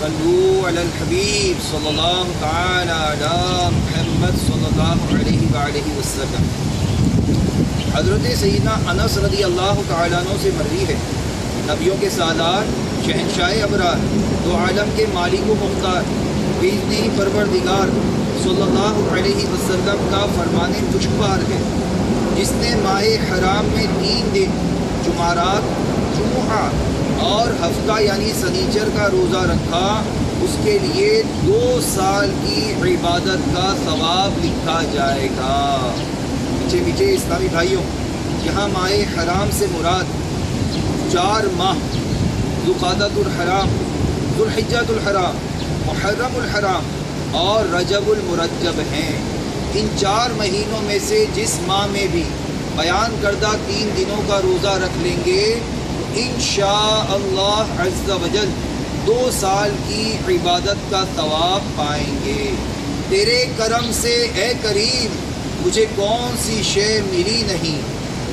صلو علی الحبیب صلی اللہ تعالی علی محمد صلی اللہ علیہ وآلہ وسلم۔ حضرت سیدنا انس رضی اللہ تعالیٰ عنہ سے مروی ہے، نبیوں کے سالار، شہنشاہ ابرار، دو عالم کے مالک و مختار، بیزنی پروردگار صلی اللہ علیہ وسلم کا فرمان مجبار ہے، جس نے ماہ حرام میں 3 دن جمعرات، جمعہ اور ہفتہ یعنی سنیچر کا روزہ رکھا، اس کے لیے 2 سال کی عبادت کا ثواب لکھا جائے گا۔ پیچھے اسلامی بھائیوں، یہاں ماہ حرام سے مراد 4 ماہ ذوالقعدۃ الحرام، ذوالحجۃ الحرام، محرم الحرام اور رجب المرجب ہیں۔ ان 4 مہینوں میں سے جس ماہ میں بھی بیان کردہ 3 دنوں کا روزہ رکھ لیں گے تو انشاءاللہ عز و جل 2 سال کی عبادت کا ثواب پائیں گے۔ تیرے کرم سے اے کریم مجھے کون سی شے ملی نہیں،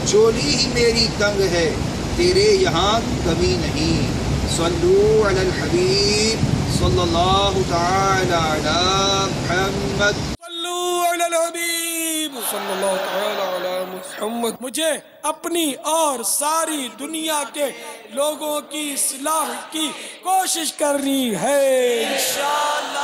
چولی ہی میری تنگ ہے، تیرے یہاں کمی نہیں۔ صلو علی الحبیب صلی اللہ تعالی علی محمد۔ صلو علی الحبیب صلی اللہ تعالی علی محمد۔ مجھے اپنی اور ساری دنیا کے لوگوں کی اصلاح کی کوشش کرنی ہے انشاءاللہ۔